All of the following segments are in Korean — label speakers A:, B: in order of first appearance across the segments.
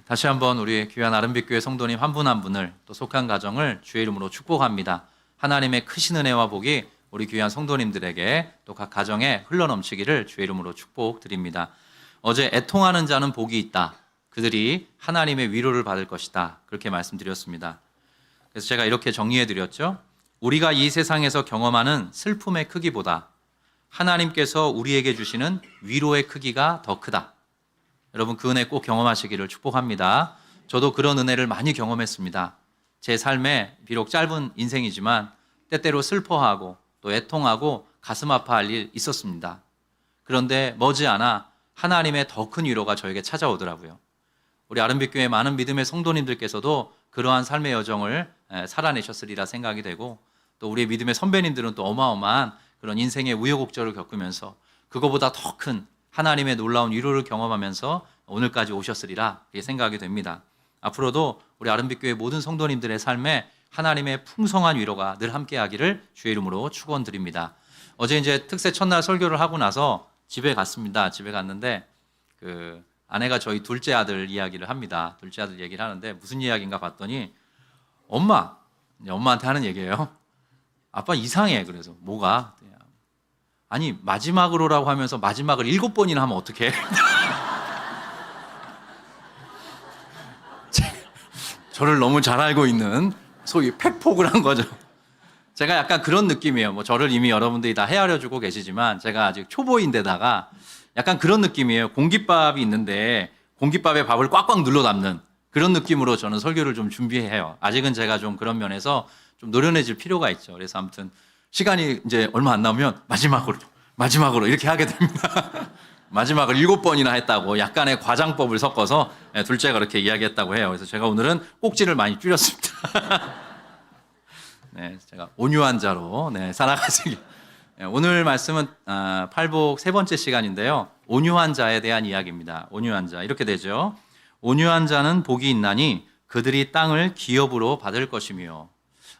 A: 다시 한번 우리 귀한 아름빛교회 성도님 한 분 한 분을 또 속한 가정을 주의 이름으로 축복합니다. 하나님의 크신 은혜와 복이 우리 귀한 성도님들에게 또 각 가정에 흘러넘치기를 주의 이름으로 축복드립니다. 어제 애통하는 자는 복이 있다. 그들이 하나님의 위로를 받을 것이다. 그렇게 말씀드렸습니다. 그래서 제가 이렇게 정리해드렸죠. 우리가 이 세상에서 경험하는 슬픔의 크기보다 하나님께서 우리에게 주시는 위로의 크기가 더 크다. 여러분 그 은혜 꼭 경험하시기를 축복합니다. 저도 그런 은혜를 많이 경험했습니다. 제 삶에 비록 짧은 인생이지만 때때로 슬퍼하고 또 애통하고 가슴 아파할 일 있었습니다. 그런데 머지않아 하나님의 더 큰 위로가 저에게 찾아오더라고요. 우리 아름빛교회 많은 믿음의 성도님들께서도 그러한 삶의 여정을 살아내셨으리라 생각이 되고 또 우리 믿음의 선배님들은 또 어마어마한 그런 인생의 우여곡절을 겪으면서 그거보다 더 큰 하나님의 놀라운 위로를 경험하면서 오늘까지 오셨으리라 생각이 됩니다. 앞으로도 우리 아름빛교회 모든 성도님들의 삶에 하나님의 풍성한 위로가 늘 함께하기를 주의 이름으로 축원드립니다. 어제 이제 특세 첫날 설교를 하고 나서 집에 갔습니다. 집에 갔는데 그 아내가 저희 둘째 아들 이야기를 합니다. 둘째 아들 얘기를 하는데 무슨 이야기인가 봤더니 엄마한테 하는 얘기예요. 아빠 이상해. 그래서 뭐가? 아니 마지막으로라고 하면서 마지막을 7번이나 하면 어떡해? 저를 너무 잘 알고 있는 소위 팩폭을 한 거죠. 제가 약간 그런 느낌이에요. 뭐 저를 이미 여러분들이 다 헤아려주고 계시지만 제가 아직 초보인데다가 약간 그런 느낌이에요. 공깃밥이 있는데 공깃밥에 밥을 꽉꽉 눌러 담는 그런 느낌으로 저는 설교를 좀 준비해요. 아직은 제가 좀 그런 면에서 좀 노련해질 필요가 있죠. 그래서 아무튼 시간이 이제 얼마 안 남으면 마지막으로 이렇게 하게 됩니다. 마지막을 7번이나 했다고 약간의 과장법을 섞어서 둘째가 그렇게 이야기했다고 해요. 그래서 제가 오늘은 꼭지를 많이 줄였습니다. 네, 제가 온유한 자로 살아가시길. 오늘 말씀은 팔복 세 번째 시간인데요. 온유한 자에 대한 이야기입니다. 온유한 자 이렇게 되죠. 온유한 자는 복이 있나니 그들이 땅을 기업으로 받을 것이며.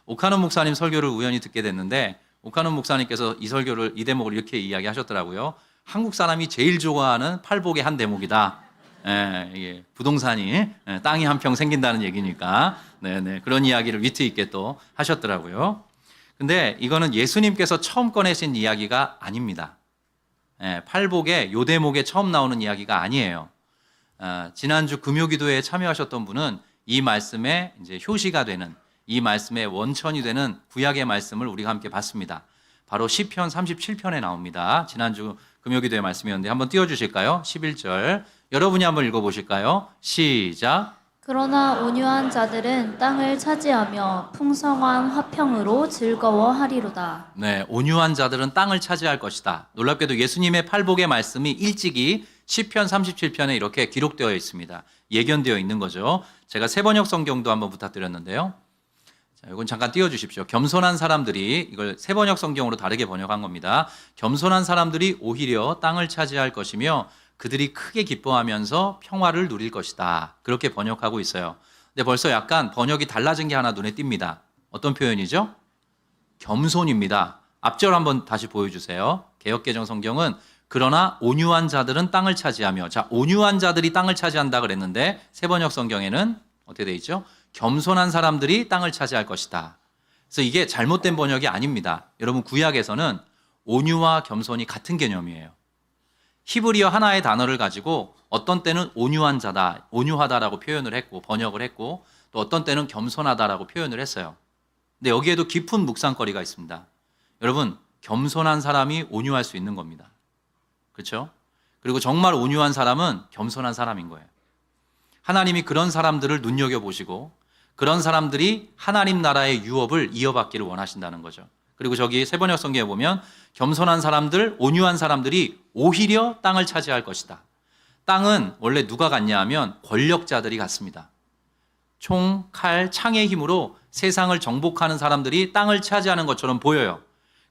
A: 오카노 목사님 설교를 우연히 듣게 됐는데 오카노 목사님께서 이 대목을 이렇게 이야기하셨더라고요. 한국 사람이 제일 좋아하는 팔복의 한 대목이다. 이게 부동산이 땅이 한 평 생긴다는 얘기니까 그런 이야기를 위트 있게 또 하셨더라고요. 근데 이거는 예수님께서 처음 꺼내신 이야기가 아닙니다. 팔복의 요 대목에 처음 나오는 이야기가 아니에요. 지난주 금요기도에 참여하셨던 분은 이 말씀의 이제 효시가 되는 이 말씀의 원천이 되는 구약의 말씀을 우리가 함께 봤습니다. 바로 시편 37편에 나옵니다. 지난주 금요기도의 말씀이었는데 한번 띄워주실까요? 11절 여러분이 한번 읽어보실까요? 시작.
B: 그러나 온유한 자들은 땅을 차지하며 풍성한 화평으로 즐거워하리로다.
A: 네, 온유한 자들은 땅을 차지할 것이다. 놀랍게도 예수님의 팔복의 말씀이 일찍이 시편 37편에 이렇게 기록되어 있습니다. 예견되어 있는 거죠. 제가 새번역 성경도 한번 부탁드렸는데요. 자, 이건 잠깐 띄워주십시오. 겸손한 사람들이 이걸 새번역 성경으로 다르게 번역한 겁니다. 겸손한 사람들이 오히려 땅을 차지할 것이며 그들이 크게 기뻐하면서 평화를 누릴 것이다. 그렇게 번역하고 있어요. 근데 벌써 약간 번역이 달라진 게 하나 눈에 띕니다. 어떤 표현이죠? 겸손입니다. 앞절 한번 다시 보여주세요. 개역개정 성경은 그러나 온유한 자들은 땅을 차지하며. 자, 온유한 자들이 땅을 차지한다 그랬는데 새번역 성경에는 어떻게 돼 있죠? 겸손한 사람들이 땅을 차지할 것이다. 그래서 이게 잘못된 번역이 아닙니다. 여러분 구약에서는 온유와 겸손이 같은 개념이에요. 히브리어 하나의 단어를 가지고 어떤 때는 온유한 자다, 온유하다라고 표현을 했고 번역을 했고 또 어떤 때는 겸손하다라고 표현을 했어요. 근데 여기에도 깊은 묵상거리가 있습니다. 여러분 겸손한 사람이 온유할 수 있는 겁니다. 그렇죠? 그리고 정말 온유한 사람은 겸손한 사람인 거예요. 하나님이 그런 사람들을 눈여겨보시고 그런 사람들이 하나님 나라의 유업을 이어받기를 원하신다는 거죠. 그리고 저기 새번역 성경에 보면 겸손한 사람들, 온유한 사람들이 오히려 땅을 차지할 것이다. 땅은 원래 누가 갖냐 하면 권력자들이 갖습니다. 총, 칼, 창의 힘으로 세상을 정복하는 사람들이 땅을 차지하는 것처럼 보여요.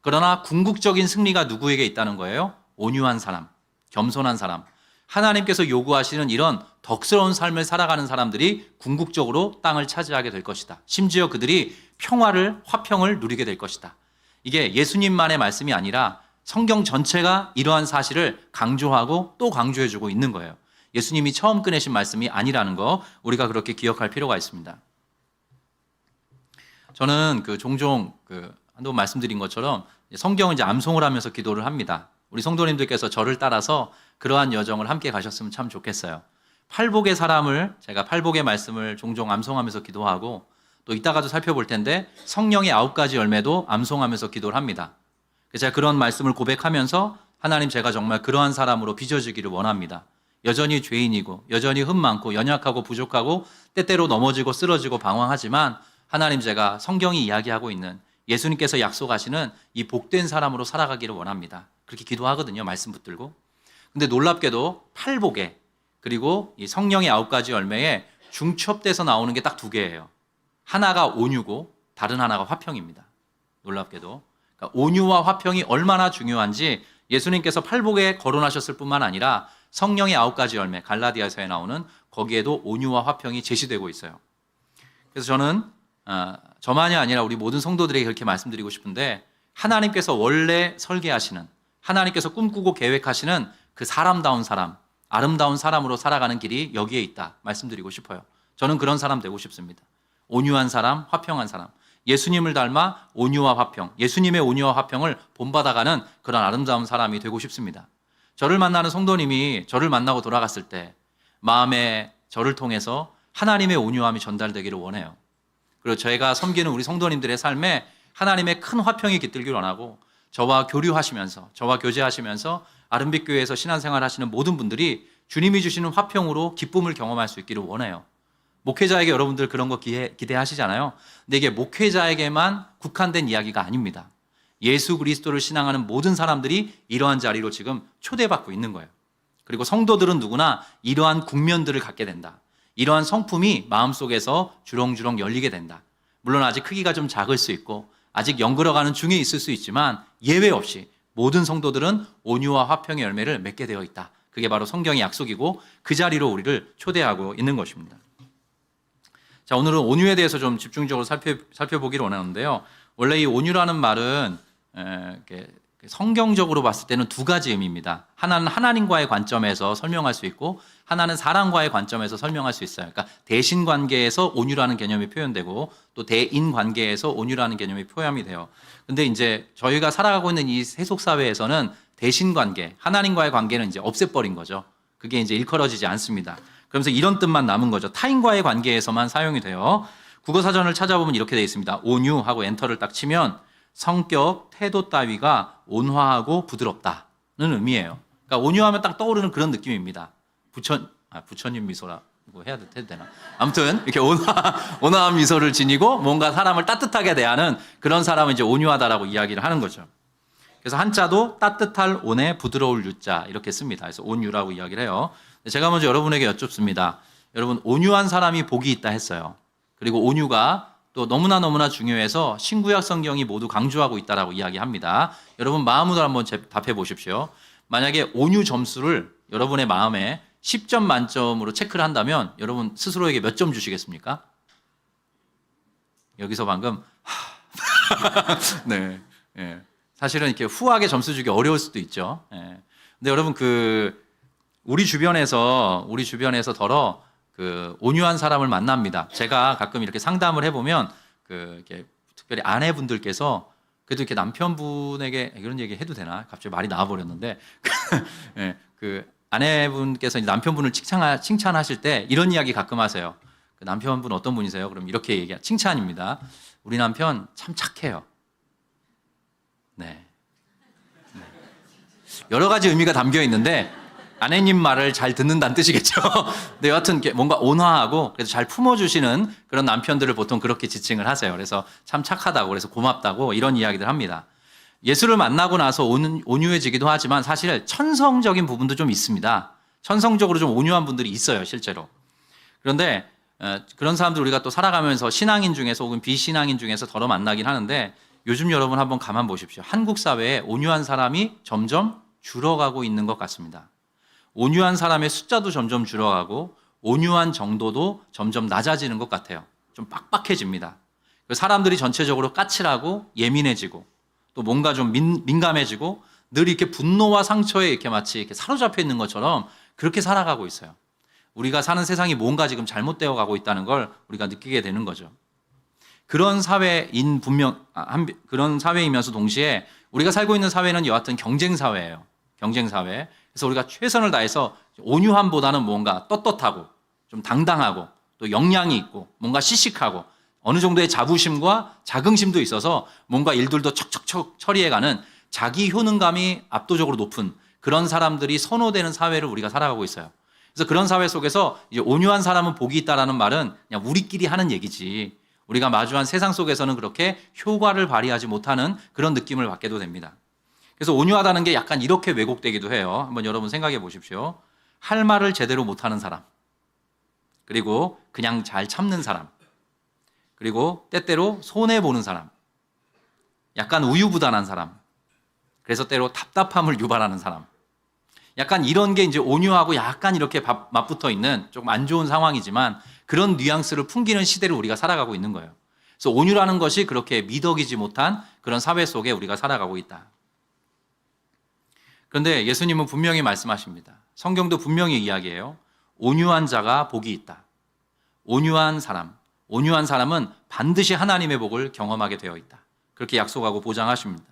A: 그러나 궁극적인 승리가 누구에게 있다는 거예요? 온유한 사람, 겸손한 사람. 하나님께서 요구하시는 이런 덕스러운 삶을 살아가는 사람들이 궁극적으로 땅을 차지하게 될 것이다. 심지어 그들이 화평을 누리게 될 것이다. 이게 예수님만의 말씀이 아니라 성경 전체가 이러한 사실을 강조하고 또 강조해주고 있는 거예요. 예수님이 처음 꺼내신 말씀이 아니라는 거 우리가 그렇게 기억할 필요가 있습니다. 저는 종종 한번 말씀드린 것처럼 성경은 이제 암송을 하면서 기도를 합니다. 우리 성도님들께서 저를 따라서 그러한 여정을 함께 가셨으면 참 좋겠어요. 팔복의 사람을 제가 팔복의 말씀을 종종 암송하면서 기도하고 또 이따가도 살펴볼 텐데 성령의 9가지 열매도 암송하면서 기도를 합니다. 제가 그런 말씀을 고백하면서 하나님 제가 정말 그러한 사람으로 빚어지기를 원합니다. 여전히 죄인이고 여전히 흠 많고 연약하고 부족하고 때때로 넘어지고 쓰러지고 방황하지만 하나님 제가 성경이 이야기하고 있는 예수님께서 약속하시는 이 복된 사람으로 살아가기를 원합니다. 그렇게 기도하거든요. 말씀 붙들고. 근데 놀랍게도 팔복에 그리고 이 성령의 9가지 열매에 중첩돼서 나오는 게 딱 2개예요. 하나가 온유고 다른 하나가 화평입니다. 놀랍게도. 그러니까 온유와 화평이 얼마나 중요한지 예수님께서 팔복에 거론하셨을 뿐만 아니라 성령의 9가지 열매 갈라디아서에 나오는 거기에도 온유와 화평이 제시되고 있어요. 그래서 저는 저만이 아니라 우리 모든 성도들에게 그렇게 말씀드리고 싶은데 하나님께서 원래 설계하시는 하나님께서 꿈꾸고 계획하시는 그 사람다운 사람 아름다운 사람으로 살아가는 길이 여기에 있다 말씀드리고 싶어요. 저는 그런 사람 되고 싶습니다. 온유한 사람, 화평한 사람. 예수님을 닮아 온유와 화평, 예수님의 온유와 화평을 본받아가는 그런 아름다운 사람이 되고 싶습니다. 저를 만나는 성도님이 저를 만나고 돌아갔을 때 마음에 저를 통해서 하나님의 온유함이 전달되기를 원해요. 그리고 저희가 섬기는 우리 성도님들의 삶에 하나님의 큰 화평이 깃들기를 원하고 저와 교류하시면서 저와 교제하시면서 아름빛교회에서 신앙생활 하시는 모든 분들이 주님이 주시는 화평으로 기쁨을 경험할 수 있기를 원해요. 목회자에게 여러분들 그런 거 기대하시잖아요. 근데 이게 목회자에게만 국한된 이야기가 아닙니다. 예수 그리스도를 신앙하는 모든 사람들이 이러한 자리로 지금 초대받고 있는 거예요. 그리고 성도들은 누구나 이러한 국면들을 갖게 된다. 이러한 성품이 마음속에서 주렁주렁 열리게 된다. 물론 아직 크기가 좀 작을 수 있고 아직 연그러가는 중에 있을 수 있지만 예외 없이 모든 성도들은 온유와 화평의 열매를 맺게 되어 있다. 그게 바로 성경의 약속이고 그 자리로 우리를 초대하고 있는 것입니다. 자, 오늘은 온유에 대해서 좀 집중적으로 살펴보기를 원하는데요. 원래 이 온유라는 말은 성경적으로 봤을 때는 2가지 의미입니다. 하나는 하나님과의 관점에서 설명할 수 있고 하나는 사람과의 관점에서 설명할 수 있어요. 그러니까 대신 관계에서 온유라는 개념이 표현되고 또 대인 관계에서 온유라는 개념이 표현이 돼요. 근데 이제 저희가 살아가고 있는 이 세속 사회에서는 대신 관계, 하나님과의 관계는 이제 없애버린 거죠. 그게 이제 일컬어지지 않습니다. 그러면서 이런 뜻만 남은 거죠. 타인과의 관계에서만 사용이 돼요. 국어사전을 찾아보면 이렇게 되어 있습니다. 온유하고 엔터를 딱 치면 성격, 태도 따위가 온화하고 부드럽다는 의미예요. 그러니까 온유하면 딱 떠오르는 그런 느낌입니다. 부처님 미소라고 해도 되나? 아무튼 이렇게 온화한 미소를 지니고 뭔가 사람을 따뜻하게 대하는 그런 사람은 이제 온유하다라고 이야기를 하는 거죠. 그래서 한자도 따뜻할 온에 부드러울 유자 이렇게 씁니다. 그래서 온유라고 이야기를 해요. 제가 먼저 여러분에게 여쭙습니다. 여러분 온유한 사람이 복이 있다 했어요. 그리고 온유가 또 너무나 중요해서 신구약 성경이 모두 강조하고 있다라고 이야기합니다. 여러분 마음으로 한번 답해 보십시오. 만약에 온유 점수를 여러분의 마음에 10점 만점으로 체크를 한다면 여러분 스스로에게 몇 점 주시겠습니까? 여기서 방금 네, 예. 사실은 이렇게 후하게 점수 주기 어려울 수도 있죠. 예. 근데 여러분 우리 주변에서 더러 온유한 사람을 만납니다. 제가 가끔 이렇게 상담을 해보면 이렇게 특별히 아내분들께서 그래도 이렇게 남편분에게 이런 얘기 해도 되나? 갑자기 말이 나와버렸는데 예, 아내분께서 남편분을 칭찬하실 때 이런 이야기 가끔 하세요. 남편분 어떤 분이세요? 그럼 이렇게 칭찬입니다. 우리 남편 참 착해요. 네. 여러 가지 의미가 담겨 있는데 아내님 말을 잘 듣는다는 뜻이겠죠. 근데 여하튼 뭔가 온화하고 그래서 잘 품어주시는 그런 남편들을 보통 그렇게 지칭을 하세요. 그래서 참 착하다고 그래서 고맙다고 이런 이야기들 합니다. 예수를 만나고 나서 온유해지기도 하지만 사실 천성적인 부분도 좀 있습니다. 천성적으로 좀 온유한 분들이 있어요, 실제로. 그런데 그런 사람들 우리가 또 살아가면서 신앙인 중에서 혹은 비신앙인 중에서 더러 만나긴 하는데 요즘 여러분 한번 가만 보십시오. 한국 사회에 온유한 사람이 점점 줄어가고 있는 것 같습니다. 온유한 사람의 숫자도 점점 줄어가고 온유한 정도도 점점 낮아지는 것 같아요. 좀 빡빡해집니다. 사람들이 전체적으로 까칠하고 예민해지고 또 뭔가 좀 민감해지고 늘 이렇게 분노와 상처에 이렇게 마치 이렇게 사로잡혀 있는 것처럼 그렇게 살아가고 있어요. 우리가 사는 세상이 뭔가 지금 잘못되어 가고 있다는 걸 우리가 느끼게 되는 거죠. 그런 사회인 그런 사회이면서 동시에 우리가 살고 있는 사회는 여하튼 경쟁 사회예요. 경쟁 사회. 그래서 우리가 최선을 다해서 온유함보다는 뭔가 떳떳하고 좀 당당하고 또 역량이 있고 뭔가 시식하고 어느 정도의 자부심과 자긍심도 있어서 뭔가 일들도 척척척 처리해가는 자기 효능감이 압도적으로 높은 그런 사람들이 선호되는 사회를 우리가 살아가고 있어요. 그래서 그런 사회 속에서 이제 온유한 사람은 복이 있다라는 말은 그냥 우리끼리 하는 얘기지. 우리가 마주한 세상 속에서는 그렇게 효과를 발휘하지 못하는 그런 느낌을 받게도 됩니다. 그래서 온유하다는 게 약간 이렇게 왜곡되기도 해요. 한번 여러분 생각해 보십시오. 할 말을 제대로 못하는 사람, 그리고 그냥 잘 참는 사람, 그리고 때때로 손해보는 사람, 약간 우유부단한 사람, 그래서 때로 답답함을 유발하는 사람, 약간 이런 게 이제 온유하고 약간 이렇게 맞붙어 있는 조금 안 좋은 상황이지만 그런 뉘앙스를 풍기는 시대를 우리가 살아가고 있는 거예요. 그래서 온유라는 것이 그렇게 미덕이지 못한 그런 사회 속에 우리가 살아가고 있다. 그런데 예수님은 분명히 말씀하십니다. 성경도 분명히 이야기해요. 온유한 자가 복이 있다. 온유한 사람은 반드시 하나님의 복을 경험하게 되어 있다. 그렇게 약속하고 보장하십니다.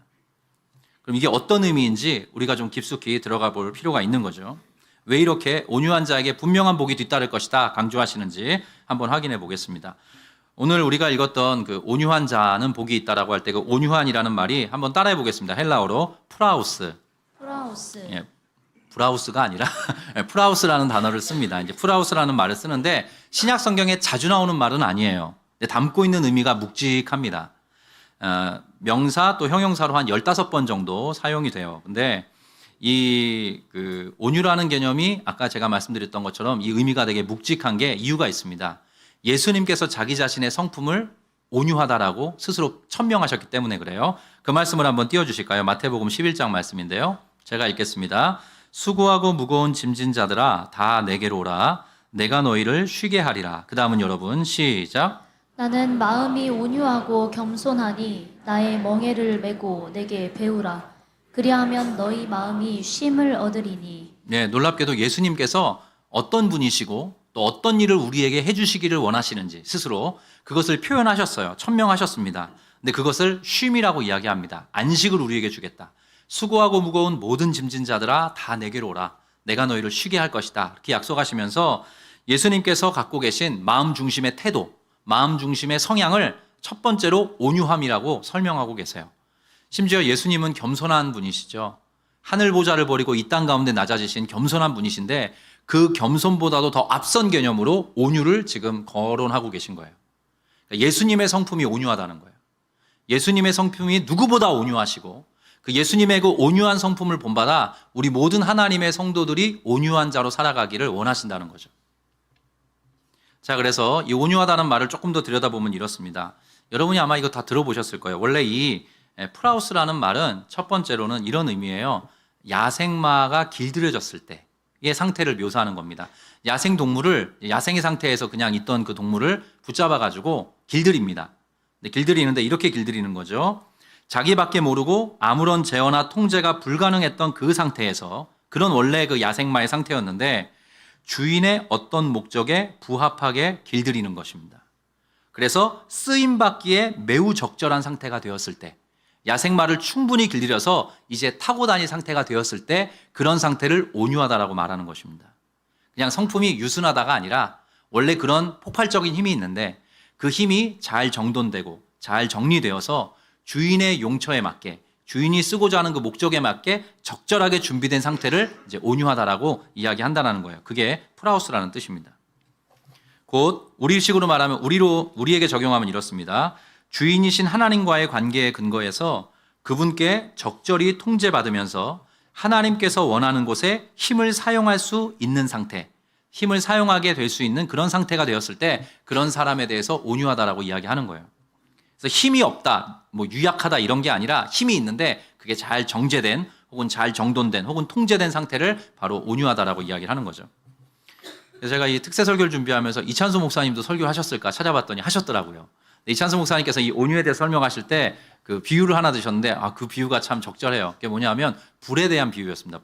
A: 그럼 이게 어떤 의미인지 우리가 좀 깊숙이 들어가 볼 필요가 있는 거죠. 왜 이렇게 온유한 자에게 분명한 복이 뒤따를 것이다 강조하시는지 한번 확인해 보겠습니다. 오늘 우리가 읽었던 그 온유한 자는 복이 있다라고 할 때 그 온유한이라는 말이 한번 따라해 보겠습니다. 헬라어로 프라우스. 예, 브라우스가 아니라 프라우스라는 단어를 씁니다. 이제 프라우스라는 말을 쓰는데 신약 성경에 자주 나오는 말은 아니에요. 근데 담고 있는 의미가 묵직합니다. 명사 또 형용사로 한 15번 정도 사용이 돼요. 근데 이 온유라는 개념이 아까 제가 말씀드렸던 것처럼 이 의미가 되게 묵직한 게 이유가 있습니다. 예수님께서 자기 자신의 성품을 온유하다라고 스스로 천명하셨기 때문에 그래요. 그 말씀을 한번 띄워주실까요? 마태복음 11장 말씀인데요. 제가 읽겠습니다. 수고하고 무거운 짐진 자들아 다 내게로 오라. 내가 너희를 쉬게 하리라. 그 다음은 여러분 시작.
B: 나는 마음이 온유하고 겸손하니 나의 멍에를 메고 내게 배우라. 그리하면 너희 마음이 쉼을 얻으리니.
A: 네, 놀랍게도 예수님께서 어떤 분이시고 또 어떤 일을 우리에게 해주시기를 원하시는지 스스로 그것을 표현하셨어요. 천명하셨습니다. 근데 그것을 쉼이라고 이야기합니다. 안식을 우리에게 주겠다. 수고하고 무거운 모든 짐진 자들아 다 내게로 오라. 내가 너희를 쉬게 할 것이다. 이렇게 약속하시면서 예수님께서 갖고 계신 마음 중심의 태도, 마음 중심의 성향을 첫 번째로 온유함이라고 설명하고 계세요. 심지어 예수님은 겸손한 분이시죠. 하늘 보좌를 버리고 이 땅 가운데 낮아지신 겸손한 분이신데 그 겸손보다도 더 앞선 개념으로 온유를 지금 거론하고 계신 거예요. 그러니까 예수님의 성품이 온유하다는 거예요. 예수님의 성품이 누구보다 온유하시고 그 예수님의 그 온유한 성품을 본받아 우리 모든 하나님의 성도들이 온유한 자로 살아가기를 원하신다는 거죠. 자, 그래서 이 온유하다는 말을 조금 더 들여다보면 이렇습니다. 여러분이 아마 이거 다 들어보셨을 거예요. 원래 이 프라우스라는 말은 첫 번째로는 이런 의미예요. 야생마가 길들여졌을 때의 상태를 묘사하는 겁니다. 야생 동물을 야생의 상태에서 그냥 있던 그 동물을 붙잡아가지고 길들입니다. 길들이는데 이렇게 길들이는 거죠. 자기밖에 모르고 아무런 제어나 통제가 불가능했던 그 상태에서 그런 원래 그 야생마의 상태였는데 주인의 어떤 목적에 부합하게 길들이는 것입니다. 그래서 쓰임받기에 매우 적절한 상태가 되었을 때 야생마를 충분히 길들여서 이제 타고 다닐 상태가 되었을 때 그런 상태를 온유하다라고 말하는 것입니다. 그냥 성품이 유순하다가 아니라 원래 그런 폭발적인 힘이 있는데 그 힘이 잘 정돈되고 잘 정리되어서 주인의 용처에 맞게 주인이 쓰고자 하는 그 목적에 맞게 적절하게 준비된 상태를 이제 온유하다라고 이야기한다는 거예요. 그게 프라우스라는 뜻입니다. 곧 우리식으로 말하면 우리에게 적용하면 이렇습니다. 주인이신 하나님과의 관계에 근거해서 그분께 적절히 통제받으면서 하나님께서 원하는 곳에 힘을 사용할 수 있는 상태, 힘을 사용하게 될 수 있는 그런 상태가 되었을 때 그런 사람에 대해서 온유하다라고 이야기하는 거예요. 그래서 힘이 없다, 뭐 유약하다 이런 게 아니라 힘이 있는데 그게 잘 정제된 혹은 잘 정돈된 혹은 통제된 상태를 바로 온유하다라고 이야기를 하는 거죠. 그래서 제가 이 특세 설교를 준비하면서 이찬수 목사님도 설교하셨을까 찾아봤더니 하셨더라고요. 이찬수 목사님께서 이 온유에 대해 설명하실 때 그 비유를 하나 드셨는데 그 비유가 참 적절해요. 그게 뭐냐면 불에 대한 비유였습니다.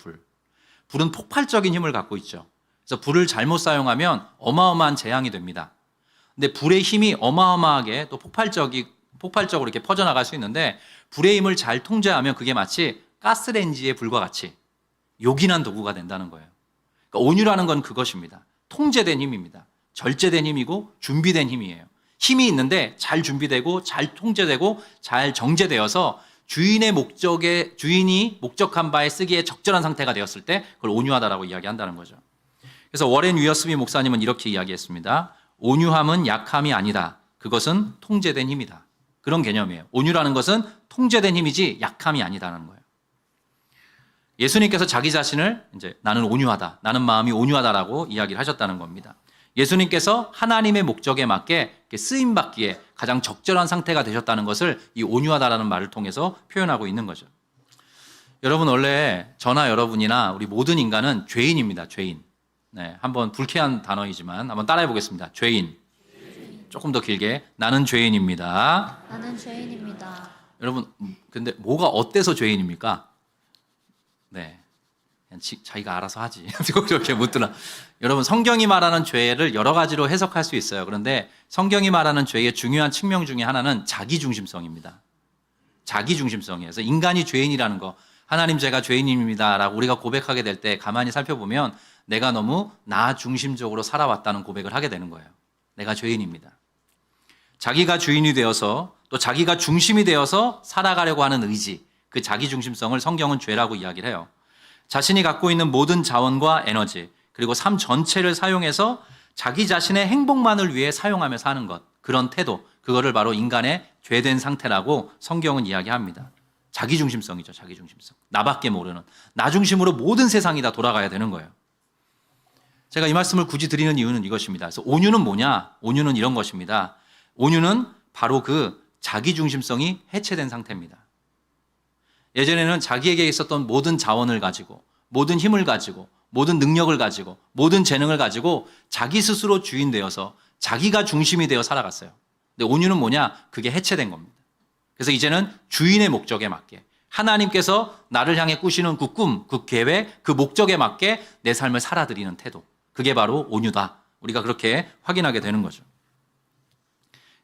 A: 불은 폭발적인 힘을 갖고 있죠. 그래서 불을 잘못 사용하면 어마어마한 재앙이 됩니다. 근데 불의 힘이 어마어마하게 또 폭발적으로 이렇게 퍼져나갈 수 있는데 불의 힘을 잘 통제하면 그게 마치 가스레인지의 불과 같이 요긴한 도구가 된다는 거예요. 그러니까 온유라는 건 그것입니다. 통제된 힘입니다. 절제된 힘이고 준비된 힘이에요. 힘이 있는데 잘 준비되고 잘 통제되고 잘 정제되어서 주인이 목적한 바에 쓰기에 적절한 상태가 되었을 때 그걸 온유하다라고 이야기한다는 거죠. 그래서 워렌 위어스비 목사님은 이렇게 이야기했습니다. 온유함은 약함이 아니다. 그것은 통제된 힘이다. 그런 개념이에요. 온유라는 것은 통제된 힘이지 약함이 아니다라는 거예요. 예수님께서 자기 자신을 이제 나는 온유하다, 나는 마음이 온유하다라고 이야기를 하셨다는 겁니다. 예수님께서 하나님의 목적에 맞게 쓰임 받기에 가장 적절한 상태가 되셨다는 것을 이 온유하다라는 말을 통해서 표현하고 있는 거죠. 여러분 원래 저나 여러분이나 우리 모든 인간은 죄인입니다. 죄인. 네, 한번 불쾌한 단어이지만 한번 따라해 보겠습니다. 죄인. 조금 더 길게 나는 죄인입니다.
B: 나는 죄인입니다.
A: 여러분 근데 뭐가 어때서 죄인입니까? 네. 그냥 자기가 알아서 하지. 그렇게 묻더라. 여러분 성경이 말하는 죄를 여러 가지로 해석할 수 있어요. 그런데 성경이 말하는 죄의 중요한 측면 중에 하나는 자기중심성입니다. 자기중심성이에요. 그래서 인간이 죄인이라는 거, 하나님 제가 죄인입니다라고 우리가 고백하게 될 때 가만히 살펴보면 내가 너무 나 중심적으로 살아왔다는 고백을 하게 되는 거예요. 내가 죄인입니다. 자기가 주인이 되어서 또 자기가 중심이 되어서 살아가려고 하는 의지, 그 자기중심성을 성경은 죄라고 이야기를 해요. 자신이 갖고 있는 모든 자원과 에너지 그리고 삶 전체를 사용해서 자기 자신의 행복만을 위해 사용하며 사는 것, 그런 태도, 그거를 바로 인간의 죄된 상태라고 성경은 이야기합니다. 자기중심성이죠. 자기중심성. 나밖에 모르는, 나 중심으로 모든 세상이 다 돌아가야 되는 거예요. 제가 이 말씀을 굳이 드리는 이유는 이것입니다. 그래서 온유는 뭐냐? 온유는 이런 것입니다. 온유는 바로 그 자기중심성이 해체된 상태입니다. 예전에는 자기에게 있었던 모든 자원을 가지고 모든 힘을 가지고 모든 능력을 가지고 모든 재능을 가지고 자기 스스로 주인 되어서 자기가 중심이 되어 살아갔어요. 근데 온유는 뭐냐? 그게 해체된 겁니다. 그래서 이제는 주인의 목적에 맞게 하나님께서 나를 향해 꾸시는 그 꿈, 그 계획, 그 목적에 맞게 내 삶을 살아드리는 태도. 그게 바로 온유다. 우리가 그렇게 확인하게 되는 거죠.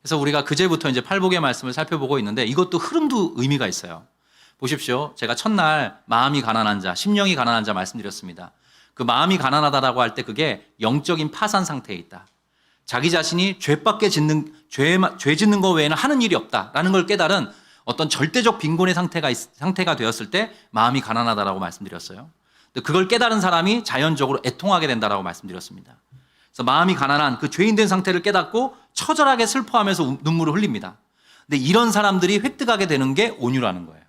A: 그래서 우리가 그제부터 이제 팔복의 말씀을 살펴보고 있는데 이것도 흐름도 의미가 있어요. 보십시오. 제가 첫날 마음이 가난한 자, 심령이 가난한 자 말씀드렸습니다. 그 마음이 가난하다라고 할 때 그게 영적인 파산 상태에 있다. 자기 자신이 죄 짓는 것 외에는 하는 일이 없다라는 걸 깨달은 어떤 절대적 빈곤의 상태가 되었을 때 마음이 가난하다라고 말씀드렸어요. 그걸 깨달은 사람이 자연적으로 애통하게 된다라고 말씀드렸습니다. 그래서 마음이 가난한 그 죄인된 상태를 깨닫고 처절하게 슬퍼하면서 눈물을 흘립니다. 근데 이런 사람들이 획득하게 되는 게 온유라는 거예요.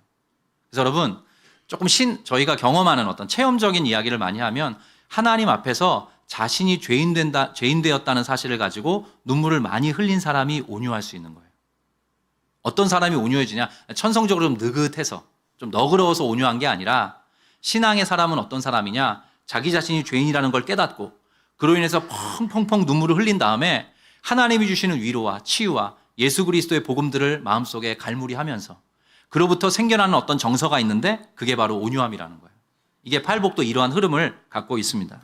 A: 그래서 여러분 조금 저희가 경험하는 어떤 체험적인 이야기를 많이 하면 하나님 앞에서 자신이 죄인 되었다는 사실을 가지고 눈물을 많이 흘린 사람이 온유할 수 있는 거예요. 어떤 사람이 온유해지냐? 천성적으로 좀 느긋해서 좀 너그러워서 온유한 게 아니라 신앙의 사람은 어떤 사람이냐? 자기 자신이 죄인이라는 걸 깨닫고 그로 인해서 펑펑펑 눈물을 흘린 다음에 하나님이 주시는 위로와 치유와 예수 그리스도의 복음들을 마음속에 갈무리하면서 그로부터 생겨나는 어떤 정서가 있는데 그게 바로 온유함이라는 거예요. 이게 팔복도 이러한 흐름을 갖고 있습니다.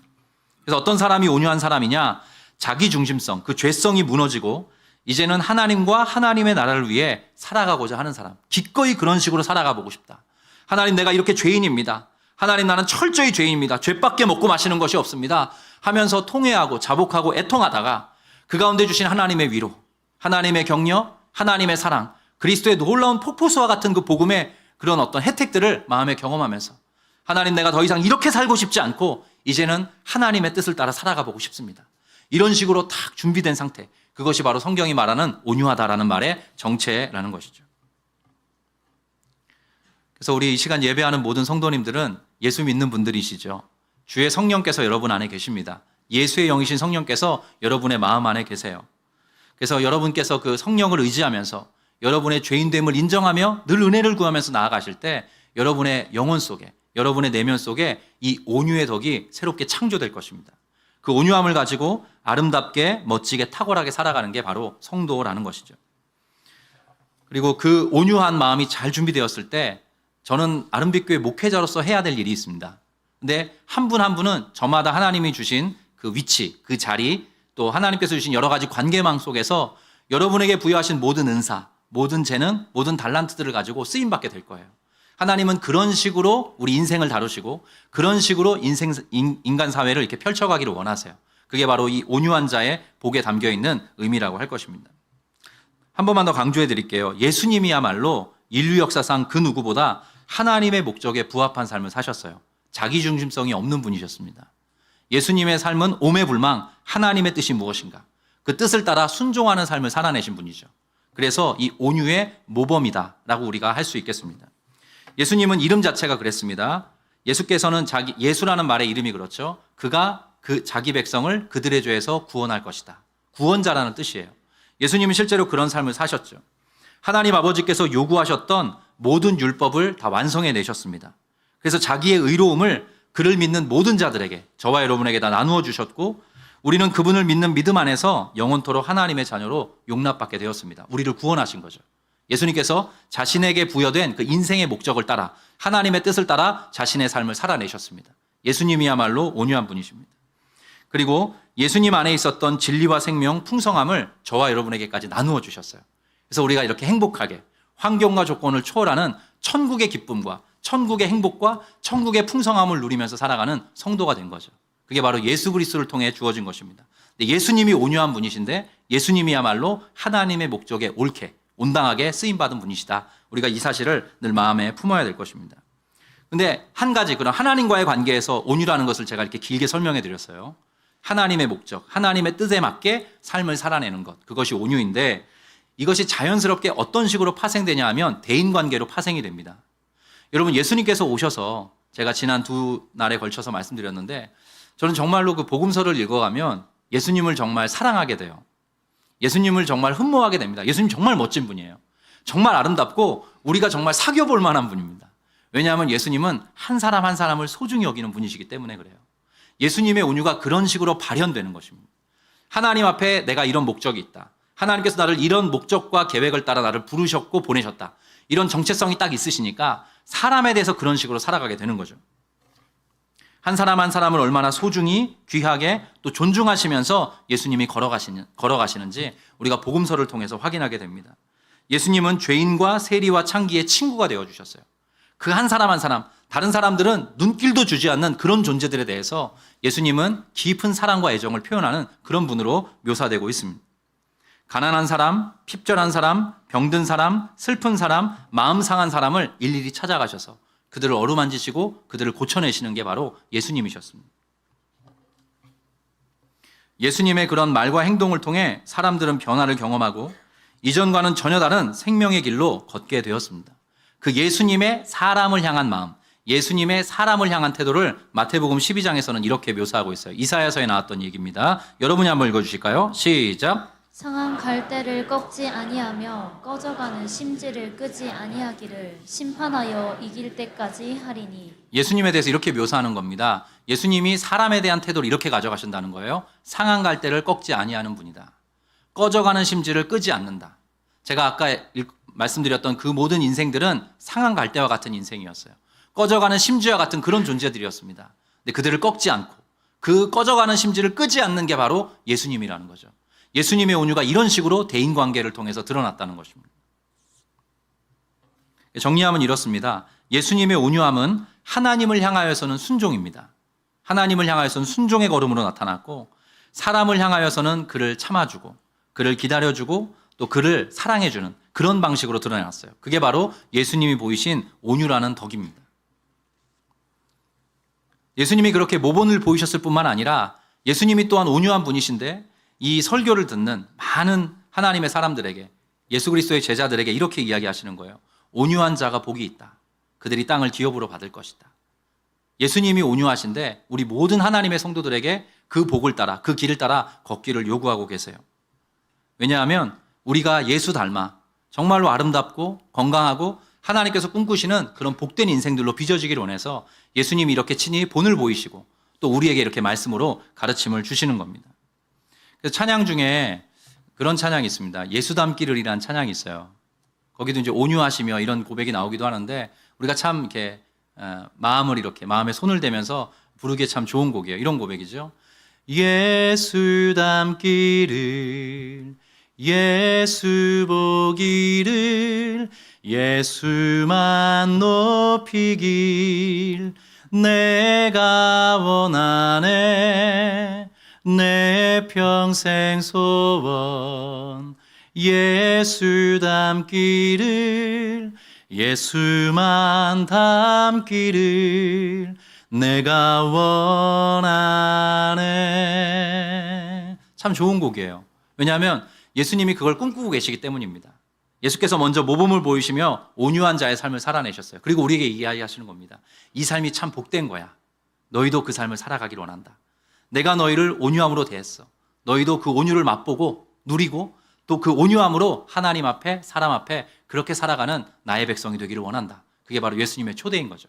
A: 그래서 어떤 사람이 온유한 사람이냐? 자기 중심성, 그 죄성이 무너지고 이제는 하나님과 하나님의 나라를 위해 살아가고자 하는 사람. 기꺼이 그런 식으로 살아가 보고 싶다. 하나님 내가 이렇게 죄인입니다. 하나님 나는 철저히 죄인입니다. 죄밖에 먹고 마시는 것이 없습니다. 하면서 통회하고 자복하고 애통하다가 그 가운데 주신 하나님의 위로, 하나님의 격려, 하나님의 사랑, 그리스도의 놀라운 폭포수와 같은 그 복음의 그런 어떤 혜택들을 마음에 경험하면서 하나님 내가 더 이상 이렇게 살고 싶지 않고 이제는 하나님의 뜻을 따라 살아가 보고 싶습니다. 이런 식으로 딱 준비된 상태. 그것이 바로 성경이 말하는 온유하다라는 말의 정체라는 것이죠. 그래서 우리 이 시간 예배하는 모든 성도님들은 예수 믿는 분들이시죠. 주의 성령께서 여러분 안에 계십니다. 예수의 영이신 성령께서 여러분의 마음 안에 계세요. 그래서 여러분께서 그 성령을 의지하면서 여러분의 죄인됨을 인정하며 늘 은혜를 구하면서 나아가실 때 여러분의 영혼 속에, 여러분의 내면 속에 이 온유의 덕이 새롭게 창조될 것입니다. 그 온유함을 가지고 아름답게 멋지게 탁월하게 살아가는 게 바로 성도라는 것이죠. 그리고 그 온유한 마음이 잘 준비되었을 때 저는 아름빛교회 목회자로서 해야 될 일이 있습니다. 근데 한 분 한 분은 저마다 하나님이 주신 그 위치, 그 자리, 또 하나님께서 주신 여러 가지 관계망 속에서 여러분에게 부여하신 모든 은사, 모든 재능, 모든 달란트들을 가지고 쓰임받게 될 거예요. 하나님은 그런 식으로 우리 인생을 다루시고 그런 식으로 인간 사회를 이렇게 펼쳐가기를 원하세요. 그게 바로 이 온유한 자의 복에 담겨 있는 의미라고 할 것입니다. 한 번만 더 강조해 드릴게요. 예수님이야말로 인류 역사상 그 누구보다 하나님의 목적에 부합한 삶을 사셨어요. 자기중심성이 없는 분이셨습니다. 예수님의 삶은 오매불망 하나님의 뜻이 무엇인가, 그 뜻을 따라 순종하는 삶을 살아내신 분이죠. 그래서 이 온유의 모범이다라고 우리가 할 수 있겠습니다. 예수님은 이름 자체가 그랬습니다. 예수께서는 예수라는 말의 이름이 그렇죠. 그가 그 자기 백성을 그들의 죄에서 구원할 것이다. 구원자라는 뜻이에요. 예수님은 실제로 그런 삶을 사셨죠. 하나님 아버지께서 요구하셨던 모든 율법을 다 완성해 내셨습니다. 그래서 자기의 의로움을 그를 믿는 모든 자들에게, 저와 여러분에게 다 나누어 주셨고, 우리는 그분을 믿는 믿음 안에서 영원토록 하나님의 자녀로 용납받게 되었습니다. 우리를 구원하신 거죠. 예수님께서 자신에게 부여된 그 인생의 목적을 따라, 하나님의 뜻을 따라 자신의 삶을 살아내셨습니다. 예수님이야말로 온유한 분이십니다. 그리고 예수님 안에 있었던 진리와 생명, 풍성함을 저와 여러분에게까지 나누어 주셨어요. 그래서 우리가 이렇게 행복하게 환경과 조건을 초월하는 천국의 기쁨과 천국의 행복과 천국의 풍성함을 누리면서 살아가는 성도가 된 거죠. 그게 바로 예수 그리스도를 통해 주어진 것입니다. 근데 예수님이 온유한 분이신데 예수님이야말로 하나님의 목적에 옳게 온당하게 쓰임받은 분이시다. 우리가 이 사실을 늘 마음에 품어야 될 것입니다. 근데 한 가지 그런 하나님과의 관계에서 온유라는 것을 제가 이렇게 길게 설명해 드렸어요. 하나님의 목적, 하나님의 뜻에 맞게 삶을 살아내는 것, 그것이 온유인데 이것이 자연스럽게 어떤 식으로 파생되냐 하면 대인관계로 파생이 됩니다. 여러분, 예수님께서 오셔서 제가 지난 두 날에 걸쳐서 말씀드렸는데 저는 정말로 그 복음서를 읽어가면 예수님을 정말 사랑하게 돼요. 예수님을 정말 흠모하게 됩니다. 예수님 정말 멋진 분이에요. 정말 아름답고 우리가 정말 사귀어볼 만한 분입니다. 왜냐하면 예수님은 한 사람 한 사람을 소중히 여기는 분이시기 때문에 그래요. 예수님의 온유가 그런 식으로 발현되는 것입니다. 하나님 앞에 내가 이런 목적이 있다. 하나님께서 나를 이런 목적과 계획을 따라 나를 부르셨고 보내셨다. 이런 정체성이 딱 있으시니까 사람에 대해서 그런 식으로 살아가게 되는 거죠. 한 사람 한 사람을 얼마나 소중히 귀하게 또 존중하시면서 예수님이 걸어가시는지 우리가 복음서를 통해서 확인하게 됩니다. 예수님은 죄인과 세리와 창기의 친구가 되어주셨어요. 그 한 사람 한 사람, 다른 사람들은 눈길도 주지 않는 그런 존재들에 대해서 예수님은 깊은 사랑과 애정을 표현하는 그런 분으로 묘사되고 있습니다. 가난한 사람, 핍절한 사람, 병든 사람, 슬픈 사람, 마음 상한 사람을 일일이 찾아가셔서 그들을 어루만지시고 그들을 고쳐내시는 게 바로 예수님이셨습니다. 예수님의 그런 말과 행동을 통해 사람들은 변화를 경험하고 이전과는 전혀 다른 생명의 길로 걷게 되었습니다. 그 예수님의 사람을 향한 마음, 예수님의 사람을 향한 태도를 마태복음 12장에서는 이렇게 묘사하고 있어요. 이사야서에 나왔던 얘기입니다. 여러분이 한번 읽어주실까요? 시작.
B: 상한 갈대를 꺾지 아니하며 꺼져가는 심지를 끄지 아니하기를 심판하여 이길 때까지 하리니.
A: 예수님에 대해서 이렇게 묘사하는 겁니다. 예수님이 사람에 대한 태도를 이렇게 가져가신다는 거예요. 상한 갈대를 꺾지 아니하는 분이다. 꺼져가는 심지를 끄지 않는다. 제가 아까 말씀드렸던 그 모든 인생들은 상한 갈대와 같은 인생이었어요. 꺼져가는 심지와 같은 그런 존재들이었습니다. 근데 그들을 꺾지 않고 그 꺼져가는 심지를 끄지 않는 게 바로 예수님이라는 거죠. 예수님의 온유가 이런 식으로 대인관계를 통해서 드러났다는 것입니다. 정리하면 이렇습니다. 예수님의 온유함은 하나님을 향하여서는 순종입니다. 하나님을 향하여서는 순종의 걸음으로 나타났고 사람을 향하여서는 그를 참아주고 그를 기다려주고 또 그를 사랑해주는 그런 방식으로 드러났어요. 그게 바로 예수님이 보이신 온유라는 덕입니다. 예수님이 그렇게 모본을 보이셨을 뿐만 아니라 예수님이 또한 온유한 분이신데 이 설교를 듣는 많은 하나님의 사람들에게 예수 그리스도의 제자들에게 이렇게 이야기하시는 거예요. 온유한 자가 복이 있다. 그들이 땅을 기업으로 받을 것이다. 예수님이 온유하신데 우리 모든 하나님의 성도들에게 그 복을 따라 그 길을 따라 걷기를 요구하고 계세요. 왜냐하면 우리가 예수 닮아 정말로 아름답고 건강하고 하나님께서 꿈꾸시는 그런 복된 인생들로 빚어지기를 원해서 예수님이 이렇게 친히 본을 보이시고 또 우리에게 이렇게 말씀으로 가르침을 주시는 겁니다. 그래서 찬양 중에 그런 찬양이 있습니다. 예수 닮기를이라는 찬양이 있어요. 거기도 이제 온유하시며 이런 고백이 나오기도 하는데 우리가 참 이렇게 마음에 손을 대면서 부르기에 참 좋은 곡이에요. 이런 고백이죠. 예수 닮기를, 예수 보기를, 예수만 높이길 내가 원하네. 내 평생 소원 예수 닮기를, 예수만 닮기를 내가 원하네. 참 좋은 곡이에요. 왜냐하면 예수님이 그걸 꿈꾸고 계시기 때문입니다. 예수께서 먼저 모범을 보이시며 온유한 자의 삶을 살아내셨어요. 그리고 우리에게 이야기하시는 겁니다. 이 삶이 참 복된 거야. 너희도 그 삶을 살아가길 원한다. 내가 너희를 온유함으로 대했어. 너희도 그 온유를 맛보고 누리고 또 그 온유함으로 하나님 앞에 사람 앞에 그렇게 살아가는 나의 백성이 되기를 원한다. 그게 바로 예수님의 초대인 거죠.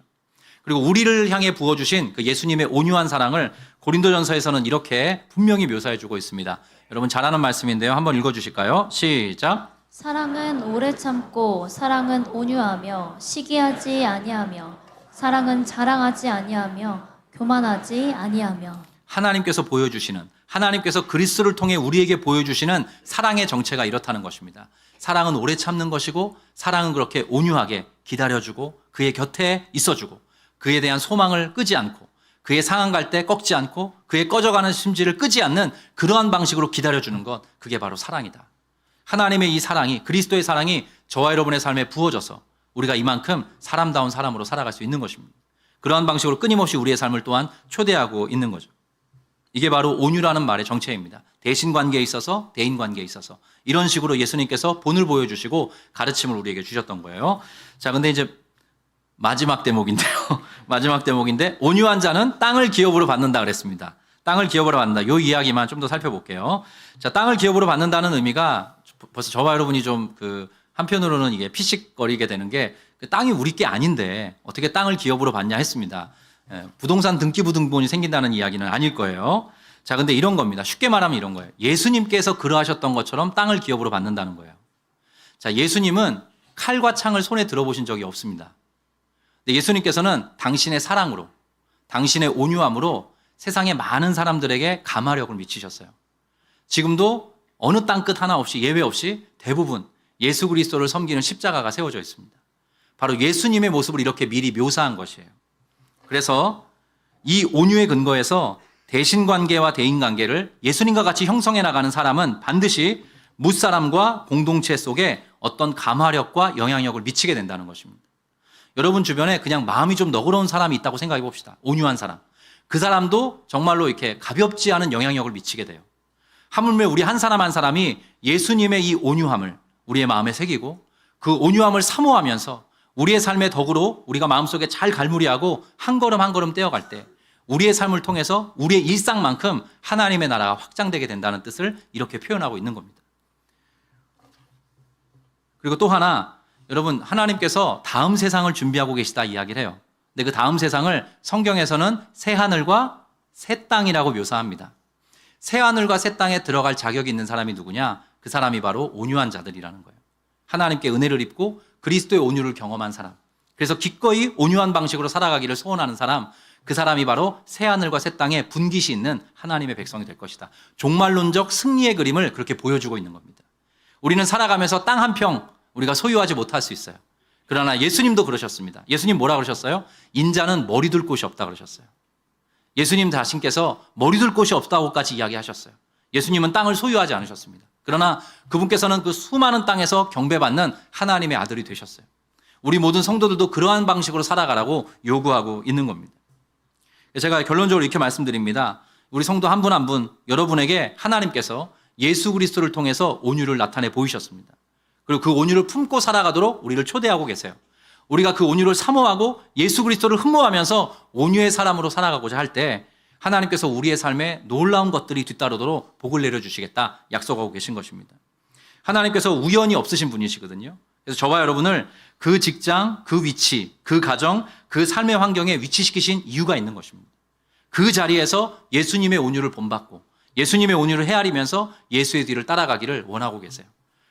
A: 그리고 우리를 향해 부어주신 그 예수님의 온유한 사랑을 고린도전서에서는 이렇게 분명히 묘사해주고 있습니다. 여러분 잘 아는 말씀인데요. 한번 읽어주실까요? 시작.
B: 사랑은 오래 참고 사랑은 온유하며 시기하지 아니하며 사랑은 자랑하지 아니하며 교만하지 아니하며.
A: 하나님께서 보여주시는, 하나님께서 그리스도를 통해 우리에게 보여주시는 사랑의 정체가 이렇다는 것입니다. 사랑은 오래 참는 것이고 사랑은 그렇게 온유하게 기다려주고 그의 곁에 있어주고 그에 대한 소망을 끄지 않고 그의 상한 갈 때 꺾지 않고 그의 꺼져가는 심지를 끄지 않는 그러한 방식으로 기다려주는 것, 그게 바로 사랑이다. 하나님의 이 사랑이, 그리스도의 사랑이 저와 여러분의 삶에 부어져서 우리가 이만큼 사람다운 사람으로 살아갈 수 있는 것입니다. 그러한 방식으로 끊임없이 우리의 삶을 또한 초대하고 있는 거죠. 이게 바로 온유라는 말의 정체입니다. 대신 관계에 있어서, 대인 관계에 있어서 이런 식으로 예수님께서 본을 보여주시고 가르침을 우리에게 주셨던 거예요. 자, 근데 이제 마지막 대목인데요. 마지막 대목인데 온유한 자는 땅을 기업으로 받는다 그랬습니다. 땅을 기업으로 받는다. 이 이야기만 좀 더 살펴볼게요. 자, 땅을 기업으로 받는다는 의미가 벌써 저와 여러분이 좀 한편으로는 이게 피식거리게 되는 게 땅이 우리 게 아닌데 어떻게 땅을 기업으로 받냐 했습니다. 부동산 등기부 등본이 생긴다는 이야기는 아닐 거예요. 자, 근데 이런 겁니다. 쉽게 말하면 이런 거예요. 예수님께서 그러하셨던 것처럼 땅을 기업으로 받는다는 거예요. 자, 예수님은 칼과 창을 손에 들어보신 적이 없습니다. 근데 예수님께서는 당신의 사랑으로, 당신의 온유함으로 세상의 많은 사람들에게 감화력을 미치셨어요. 지금도 어느 땅끝 하나 없이, 예외 없이 대부분 예수 그리스도를 섬기는 십자가가 세워져 있습니다. 바로 예수님의 모습을 이렇게 미리 묘사한 것이에요. 그래서 이 온유의 근거에서 대신관계와 대인관계를 예수님과 같이 형성해 나가는 사람은 반드시 무사람과 공동체 속에 어떤 감화력과 영향력을 미치게 된다는 것입니다. 여러분 주변에 그냥 마음이 좀 너그러운 사람이 있다고 생각해 봅시다. 온유한 사람. 그 사람도 정말로 이렇게 가볍지 않은 영향력을 미치게 돼요. 하물며 우리 한 사람 한 사람이 예수님의 이 온유함을 우리의 마음에 새기고 그 온유함을 사모하면서 우리의 삶의 덕으로 우리가 마음속에 잘 갈무리하고 한 걸음 한 걸음 떼어갈 때 우리의 삶을 통해서 우리의 일상만큼 하나님의 나라가 확장되게 된다는 뜻을 이렇게 표현하고 있는 겁니다. 그리고 또 하나, 여러분 하나님께서 다음 세상을 준비하고 계시다 이야기를 해요. 근데 그 다음 세상을 성경에서는 새 하늘과 새 땅이라고 묘사합니다. 새 하늘과 새 땅에 들어갈 자격이 있는 사람이 누구냐? 그 사람이 바로 온유한 자들이라는 거예요. 하나님께 은혜를 입고 그리스도의 온유를 경험한 사람. 그래서 기꺼이 온유한 방식으로 살아가기를 소원하는 사람. 그 사람이 바로 새 하늘과 새 땅에 분깃이 있는 하나님의 백성이 될 것이다. 종말론적 승리의 그림을 그렇게 보여주고 있는 겁니다. 우리는 살아가면서 땅 한 평 우리가 소유하지 못할 수 있어요. 그러나 예수님도 그러셨습니다. 예수님 뭐라 그러셨어요? 인자는 머리 둘 곳이 없다 그러셨어요. 예수님 자신께서 머리 둘 곳이 없다고까지 이야기하셨어요. 예수님은 땅을 소유하지 않으셨습니다. 그러나 그분께서는 그 수많은 땅에서 경배받는 하나님의 아들이 되셨어요. 우리 모든 성도들도 그러한 방식으로 살아가라고 요구하고 있는 겁니다. 제가 결론적으로 이렇게 말씀드립니다. 우리 성도 한 분 한 분, 여러분에게 하나님께서 예수 그리스도를 통해서 온유를 나타내 보이셨습니다. 그리고 그 온유를 품고 살아가도록 우리를 초대하고 계세요. 우리가 그 온유를 사모하고 예수 그리스도를 흠모하면서 온유의 사람으로 살아가고자 할 때 하나님께서 우리의 삶에 놀라운 것들이 뒤따르도록 복을 내려주시겠다 약속하고 계신 것입니다. 하나님께서 우연이 없으신 분이시거든요. 그래서 저와 여러분을 그 직장, 그 위치, 그 가정, 그 삶의 환경에 위치시키신 이유가 있는 것입니다. 그 자리에서 예수님의 온유를 본받고 예수님의 온유를 헤아리면서 예수의 뒤를 따라가기를 원하고 계세요.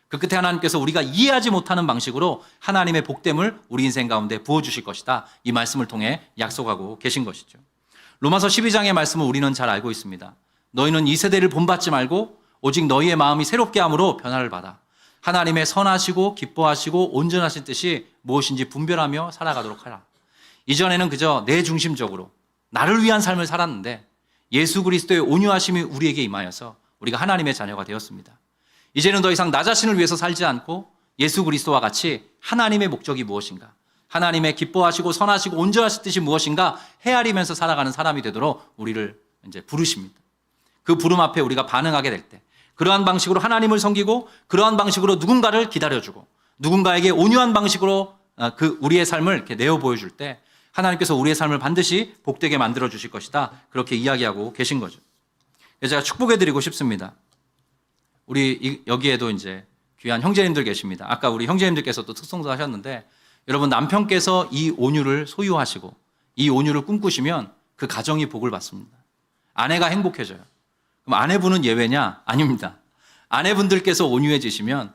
A: 그 끝에 하나님께서 우리가 이해하지 못하는 방식으로 하나님의 복됨을 우리 인생 가운데 부어주실 것이다. 이 말씀을 통해 약속하고 계신 것이죠. 로마서 12장의 말씀을 우리는 잘 알고 있습니다. 너희는 이 세대를 본받지 말고 오직 너희의 마음이 새롭게 함으로 변화를 받아 하나님의 선하시고 기뻐하시고 온전하신 뜻이 무엇인지 분별하며 살아가도록 하라. 이전에는 그저 내 중심적으로 나를 위한 삶을 살았는데 예수 그리스도의 온유하심이 우리에게 임하여서 우리가 하나님의 자녀가 되었습니다. 이제는 더 이상 나 자신을 위해서 살지 않고 예수 그리스도와 같이 하나님의 목적이 무엇인가, 하나님의 기뻐하시고 선하시고 온전하신 뜻이 무엇인가 헤아리면서 살아가는 사람이 되도록 우리를 이제 부르십니다. 그 부름 앞에 우리가 반응하게 될 때 그러한 방식으로 하나님을 섬기고 그러한 방식으로 누군가를 기다려주고 누군가에게 온유한 방식으로 그 우리의 삶을 이렇게 내어 보여줄 때 하나님께서 우리의 삶을 반드시 복되게 만들어 주실 것이다. 그렇게 이야기하고 계신 거죠. 그래서 제가 축복해 드리고 싶습니다. 우리 여기에도 이제 귀한 형제님들 계십니다. 아까 우리 형제님들께서 또 특송도 하셨는데 여러분 남편께서 이 온유를 소유하시고 이 온유를 꿈꾸시면 그 가정이 복을 받습니다. 아내가 행복해져요. 그럼 아내분은 예외냐? 아닙니다. 아내분들께서 온유해지시면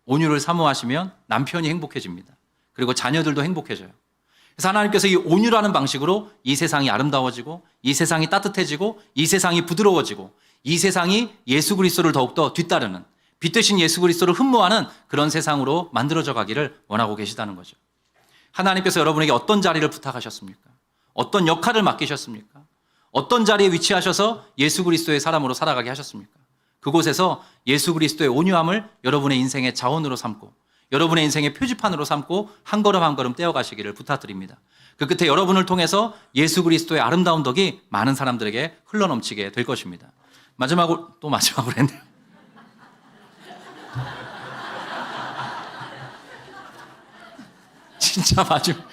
A: 온유를 사모하시면 남편이 행복해집니다. 그리고 자녀들도 행복해져요. 그래서 하나님께서 이 온유라는 방식으로 이 세상이 아름다워지고 이 세상이 따뜻해지고 이 세상이 부드러워지고 이 세상이 예수 그리스도를 더욱더 뒤따르는 빛 대신 예수 그리스도를 흠모하는 그런 세상으로 만들어져 가기를 원하고 계시다는 거죠. 하나님께서 여러분에게 어떤 자리를 부탁하셨습니까? 어떤 역할을 맡기셨습니까? 어떤 자리에 위치하셔서 예수 그리스도의 사람으로 살아가게 하셨습니까? 그곳에서 예수 그리스도의 온유함을 여러분의 인생의 자원으로 삼고 여러분의 인생의 표지판으로 삼고 한 걸음 한 걸음 떼어가시기를 부탁드립니다. 그 끝에 여러분을 통해서 예수 그리스도의 아름다운 덕이 많은 사람들에게 흘러넘치게 될 것입니다. 마지막으로 했네요. 진짜 마지막.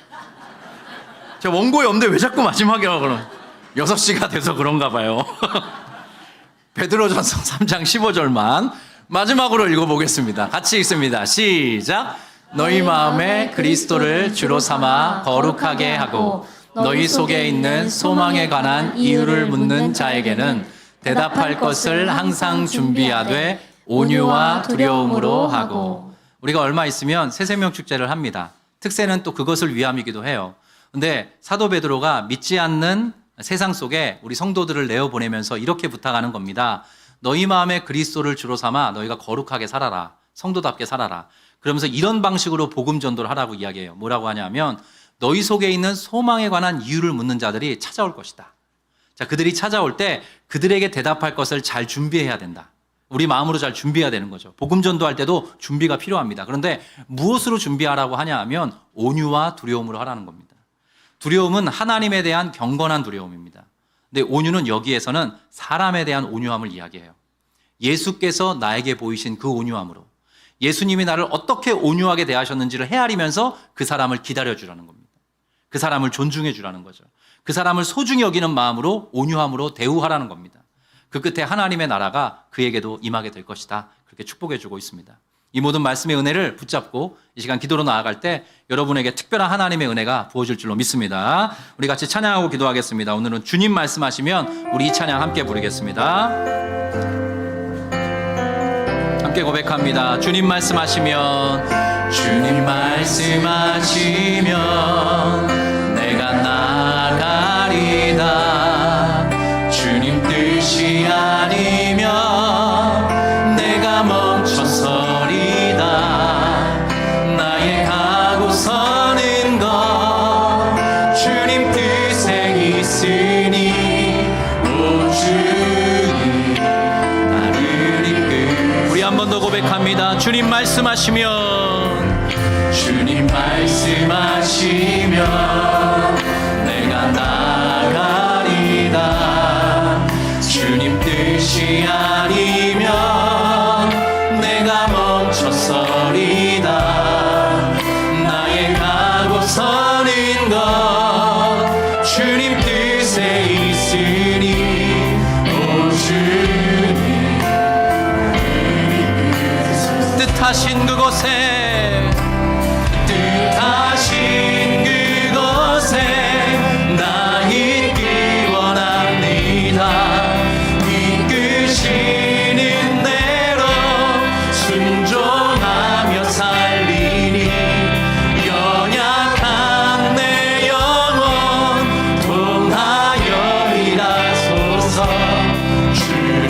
A: 제가 원고에 없는데 왜 자꾸 마지막이라고 그러는 6시가 돼서 그런가 봐요. 베드로전서 3장 15절만 마지막으로 읽어보겠습니다. 같이 읽습니다. 시작. 너희 마음에 그리스도를 주로 삼아 거룩하게 하고 너희 속에 있는 소망에 관한 이유를 묻는 자에게는 대답할 것을 항상 준비하되 온유와 두려움으로 하고. 우리가 얼마 있으면 새생명 축제를 합니다. 특세는 또 그것을 위함이기도 해요. 근데 사도 베드로가 믿지 않는 세상 속에 우리 성도들을 내어보내면서 이렇게 부탁하는 겁니다. 너희 마음에 그리스도를 주로 삼아 너희가 거룩하게 살아라. 성도답게 살아라. 그러면서 이런 방식으로 복음 전도를 하라고 이야기해요. 뭐라고 하냐면 너희 속에 있는 소망에 관한 이유를 묻는 자들이 찾아올 것이다. 자, 그들이 찾아올 때 그들에게 대답할 것을 잘 준비해야 된다. 우리 마음으로 잘 준비해야 되는 거죠. 복음 전도할 때도 준비가 필요합니다. 그런데 무엇으로 준비하라고 하냐 하면 온유와 두려움으로 하라는 겁니다. 두려움은 하나님에 대한 경건한 두려움입니다. 근데 온유는 여기에서는 사람에 대한 온유함을 이야기해요. 예수께서 나에게 보이신 그 온유함으로 예수님이 나를 어떻게 온유하게 대하셨는지를 헤아리면서 그 사람을 기다려주라는 겁니다. 그 사람을 존중해 주라는 거죠. 그 사람을 소중히 여기는 마음으로 온유함으로 대우하라는 겁니다. 그 끝에 하나님의 나라가 그에게도 임하게 될 것이다. 그렇게 축복해 주고 있습니다. 이 모든 말씀의 은혜를 붙잡고 이 시간 기도로 나아갈 때 여러분에게 특별한 하나님의 은혜가 부어질 줄로 믿습니다. 우리 같이 찬양하고 기도하겠습니다. 오늘은 주님 말씀하시면 우리 이 찬양 함께 부르겠습니다. 함께 고백합니다. 주님 말씀하시면 주님 말씀하시면 내가 나가리다. 주님 뜻이 아니면 내가 멈춰서리다. 나의 가고 서는 것 주님 뜻에 있으니 오 주님 나를 이끌. 우리 한 번 더 고백합니다. 주님 말씀하시면 주님 말씀하시면 내가 나가리다. 주님 뜻이 아니면 내가 멈춰서리다. 나의 가고 서는 것 주님 뜻에 있으니 오 주님 뜻하신 그곳에 뜻하신 그곳에 나 있기 원합니다. 이끄시는 대로 순종하며 살리니 연약한 내 영혼 통하여 일하소서. 주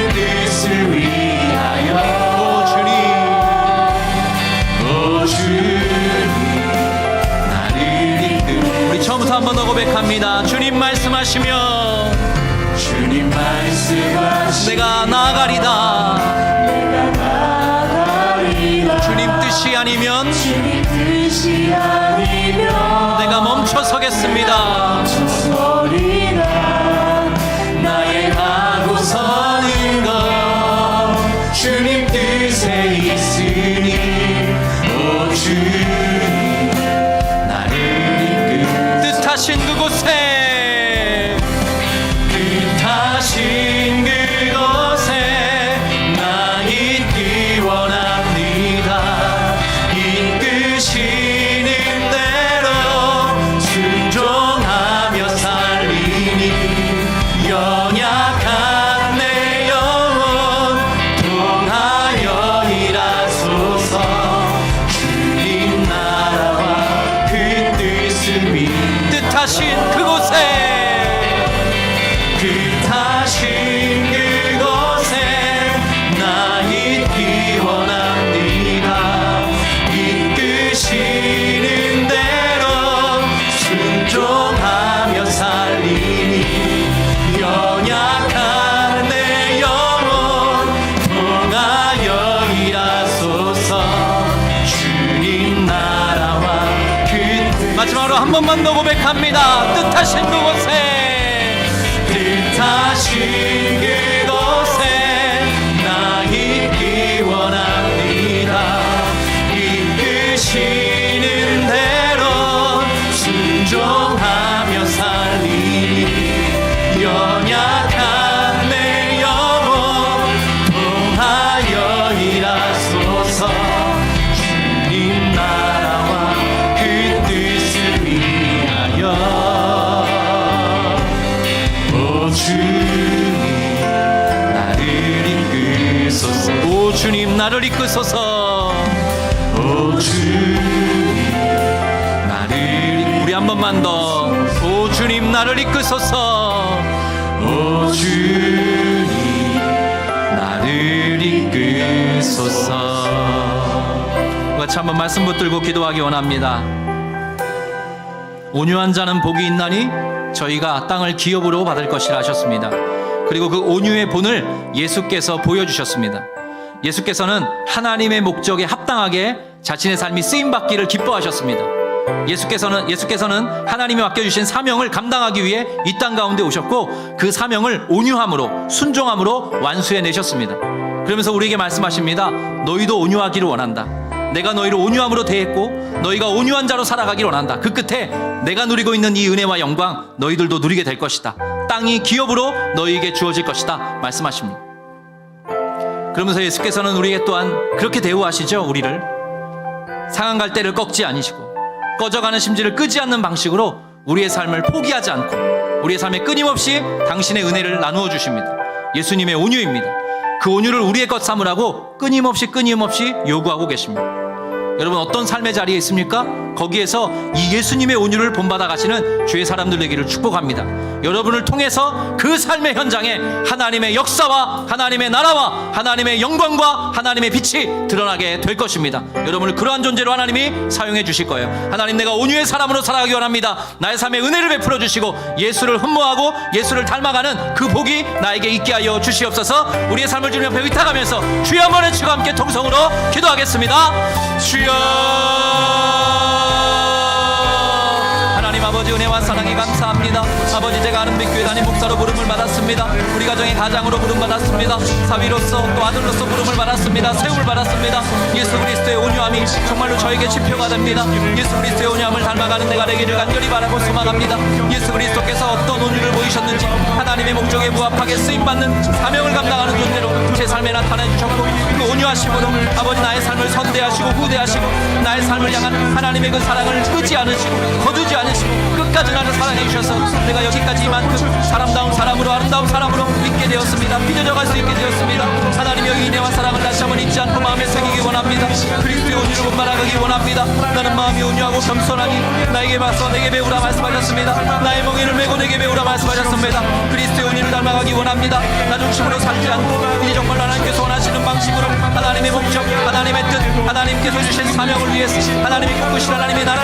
A: 뜻을 위하여 오 주님 나를 이끌 우리 처음부터 한 번 더 고백합니다. 주님 말씀하시면 주님 말씀하시면 내가 나아가리다. 주님 뜻이 아니면 내가 멈춰서겠습니다. 나의 가고 서는 것 주님 뜻에 있으니 오 주님 나를 이끌 뜻하신 그곳에 뜻하신 그곳에 나 있기 원합니다. 이끄시는 대로 순종하며 살리니 연약한 내 영혼 통하여 일하소서. 주님 나라와 그 뜻을 위 뜻하신 그곳에 뜻하신 그곳에 나 있기 원합니다. 이끄시는 대로 순종하며 살리니 연약한 내 영혼 통하여 일하소서. 주님 나라와 그 마지막으로 한 번만 더 고백합니다. 뜻하신 그곳에 뜻하신 그곳에 나 있기 원합니다. 이끄시는 대로 순종하며 살리니 연약한 내 영혼 통하여 일하소서. 주님 나라와 그 뜻을 위하여 주님 나를 이끄소서. 오 주님 나를 이끄소서. 오 주님 나를 우리 한 번만 더. 오 주님 나를 이끄소서. 오 주님 나를 이끄소서. 같이 한번 말씀 붙들고 기도하기 원합니다. 온유한 자는 복이 있나니 저희가 땅을 기업으로 받을 것이라 하셨습니다. 그리고 그 온유의 본을 예수께서 보여주셨습니다. 예수께서는 하나님의 목적에 합당하게 자신의 삶이 쓰임받기를 기뻐하셨습니다. 예수께서는 하나님이 맡겨주신 사명을 감당하기 위해 이 땅 가운데 오셨고 그 사명을 온유함으로 순종함으로 완수해내셨습니다. 그러면서 우리에게 말씀하십니다. 너희도 온유하기를 원한다. 내가 너희를 온유함으로 대했고 너희가 온유한 자로 살아가기를 원한다. 그 끝에 내가 누리고 있는 이 은혜와 영광 너희들도 누리게 될 것이다. 땅이 기업으로 너희에게 주어질 것이다 말씀하십니다. 그러면서 예수께서는 우리에게 또한 그렇게 대우하시죠. 우리를 상한 갈대를 꺾지 않으시고 꺼져가는 심지를 끄지 않는 방식으로 우리의 삶을 포기하지 않고 우리의 삶에 끊임없이 당신의 은혜를 나누어 주십니다. 예수님의 온유입니다. 그 온유를 우리의 것 삼으라고 끊임없이 요구하고 계십니다. 여러분 어떤 삶의 자리에 있습니까? 거기에서 이 예수님의 온유를 본받아 가시는 주의 사람들 되기를 축복합니다. 여러분을 통해서 그 삶의 현장에 하나님의 역사와 하나님의 나라와 하나님의 영광과 하나님의 빛이 드러나게 될 것입니다. 여러분을 그러한 존재로 하나님이 사용해 주실 거예요. 하나님 내가 온유의 사람으로 살아가기 원합니다. 나의 삶에 은혜를 베풀어 주시고 예수를 흠모하고 예수를 닮아가는 그 복이 나에게 있게 하여 주시옵소서. 우리의 삶을 주님 앞에 의탁하면서 주여 한번 외치고 함께 통성으로 기도하겠습니다. 주여 하나님 아버지 은혜와 사랑에 감사합니다. 아버지 제가 아름빛 교회 담임 목사로 부름을 받았습니다. 우리 가정의 가장으로 부름 받았습니다. 사위로서 또 아들로서 부름을 받았습니다. 세움을 받았습니다. 예수 그리스도의 온유함이 정말로 저에게 지표가 됩니다. 예수 그리스도의 온유함을 닮아가는 내가 되기를 간절히 바라고 소망합니다. 예수 그리스도께서 어떤 온유를 보이셨는지 하나님의 목적에 부합하게 쓰임받는 사명을 감당하는 존재로 제 삶에 나타내 주셨고 그 온유하심으로 아버지 나의 삶을 선대하시고 후대하시고 나의 삶을 향한 하나님의 그 사랑을 끄지 않으시고 거두지 않으시고 끝까지 나를 사랑해 주셔서 내가 여기까지 이만큼 사람다운 사람으로 아름다운 사람으로 있게 되었습니다. 빚어져 갈 수 있게 되었습니다. 하나님 여기 은혜와 사랑을 다시 한번 잊지 않고 마음에 새기기 원합니다. 그리스도의 온유를 본받아가기 원합니다. 나는 마음이 온유하고 겸손하니 나에게 맞서 내게 배우라 말씀하셨습니다. 나의 멍에를 메고 내게 배우라 말씀하셨습니다. 그리스도의 온유를 닮아가기 원합니다. 나 중심으로 살지 않고 방식으로 하나님의 목적, 하나님의 뜻, 하나님께서 주신 사명을 위해서 하나님이 꿈꾸신 하나님의 나라를 위해